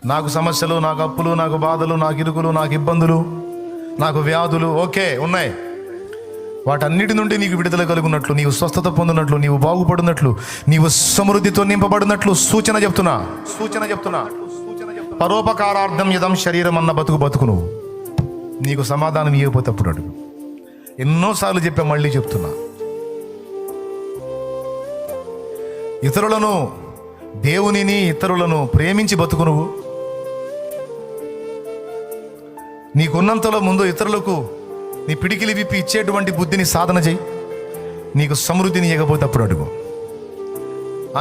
నాకు సమస్యలు, నాకు అప్పులు, నాకు బాధలు, నాకు ఇరుకులు, నాకు ఇబ్బందులు, నాకు వ్యాధులు ఓకే ఉన్నాయి. వాటన్నిటి నుండి నీకు విడుదల కలుగున్నట్లు, నీవు స్వస్థత పొందినట్లు, నీవు బాగుపడినట్లు, నీవు సమృద్ధితో నింపబడినట్లు సూచన చెప్తున్నా. పరోపకారార్థం యదం శరీరం అన్న బతుకు నువ్వు. నీకు సమాధానం ఇవ్వకపోతే అప్పుడు అడుగు. ఎన్నోసార్లు చెప్పా, మళ్ళీ చెప్తున్నా. దేవునిని ఇతరులను ప్రేమించి బతుకు నువ్వు. నీకున్నంతలో ముందు ఇతరులకు నీ పిడికిలి విప్పి ఇచ్చేటువంటి బుద్ధిని సాధన చేయి. నీకు సమృద్ధిని ఇవ్వకపోతే అప్పుడు అడుగు.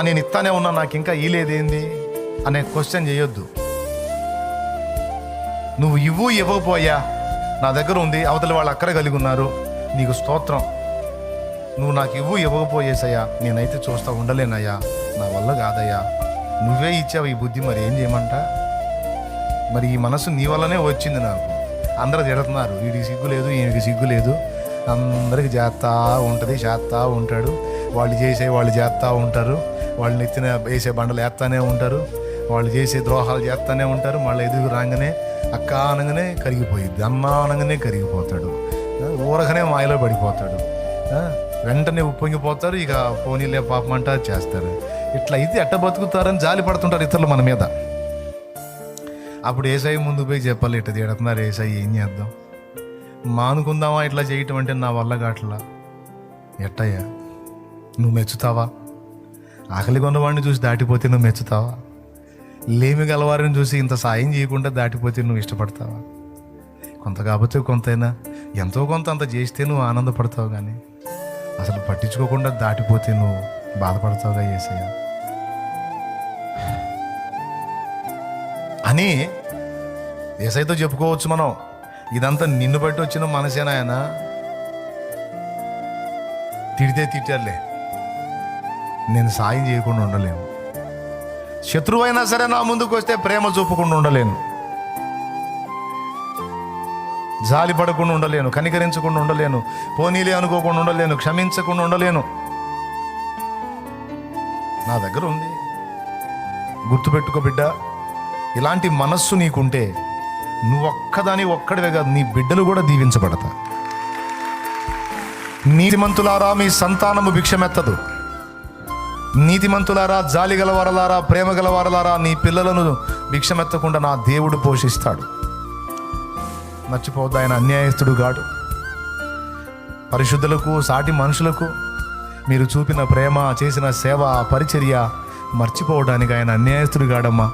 నేను ఇస్తానే ఉన్నా, నాకు ఇంకా ఇలేదేంది అనే క్వశ్చన్ చేయొద్దు. నువ్వు ఇవ్వకపోయా, నా దగ్గర ఉంది, అవతల వాళ్ళు అక్కడే కలిగి ఉన్నారు, నీకు స్తోత్రం. నువ్వు నాకు ఇవ్వకపోయేసయ్యా, నేనైతే చూస్తా ఉండలేనయ్యా, నా వల్ల కాదయ్యా, నువ్వే ఇచ్చావు ఈ బుద్ధి, మరి ఏం చేయమంట? మరి ఈ మనసు నీ వల్లనే వచ్చింది నాకు. అందరూ తిడుతున్నారు, వీడికి సిగ్గు లేదు, ఈయనకి సిగ్గు లేదు, అందరికి చేస్తూ ఉంటాడు, వాళ్ళు చేస్తూ ఉంటారు, వాళ్ళు నెత్తిన వేసే బండలు వేస్తూనే ఉంటారు, వాళ్ళు చేసే ద్రోహాలు చేస్తూనే ఉంటారు. మళ్ళీ ఎదుగు రాగానే అక్క అనగానే కరిగిపోయిద్ది, అమ్మ అనగానే కరిగిపోతాడు, ఊరకనే మాయలో పడిపోతాడు, వెంటనే ఉప్పొంగిపోతారు. ఇక పోనీలే పాపమంట చేస్తారు. ఇట్లా అయితే ఎట్ట బతుకుతారని జాలి పడుతుంటారు ఇతరులు మన మీద. అప్పుడు ఏసై ముందు పోయి చెప్పాలి, ఇట్లా తిడుతున్నారు ఏసై, ఏం చేద్దాం, మానుకుందామా ఇట్లా చేయటం అంటే? నా వల్ల కాట్లా. ఎట్టయ్యా నువ్వు మెచ్చుతావా? ఆకలి కొన్నవాడిని చూసి దాటిపోతే నువ్వు మెచ్చుతావా? లేమి గలవారిని చూసి ఇంత సాయం చేయకుండా దాటిపోతే నువ్వు ఇష్టపడతావా? కొంత కాకపోతే కొంతైనా ఎంతో కొంత అంత చేస్తే నువ్వు ఆనందపడతావు, కానీ అసలు పట్టించుకోకుండా దాటిపోతే నువ్వు బాధపడతావుగా యేసయ్య అని యేసయ్యతో చెప్పుకోవచ్చు మనం. ఇదంతా నిన్ను బట్టి వచ్చిన మనసేనా? ఆయన తిడితే తిట్టారులే, నేను సాయం చేయకుండా ఉండలేను. శత్రువు అయినా సరే నా ముందుకు వస్తే ప్రేమ చూపకుండా ఉండలేను, జాలి పడకుండా ఉండలేను, కనికరించకుండా ఉండలేను, పోనీలే అనుకోకుండా ఉండలేను, క్షమించకుండా ఉండలేను. నా దగ్గర ఉంది. గుర్తుపెట్టుకో బిడ్డ, ఇలాంటి మనస్సు నీకుంటే నువ్వు ఒక్కడివే కాదు, నీ బిడ్డలు కూడా దీవించబడతా. నీతిమంతులారా మీ సంతానము భిక్షమెత్తదు. నీతిమంతులారా, జాలి గలవారలారా, ప్రేమ గలవారలారా, నీ పిల్లలను భిక్షమెత్తకుండా నా దేవుడు పోషిస్తాడు. మర్చిపోవద్దు, ఆయన అన్యాయస్తుడు కాడు. పరిశుద్ధులకు, సాటి మనుషులకు మీరు చూపిన ప్రేమ, చేసిన సేవ, పరిచర్య మర్చిపోవడానికి ఆయన అన్యాయస్తుడు కాడమ్మా.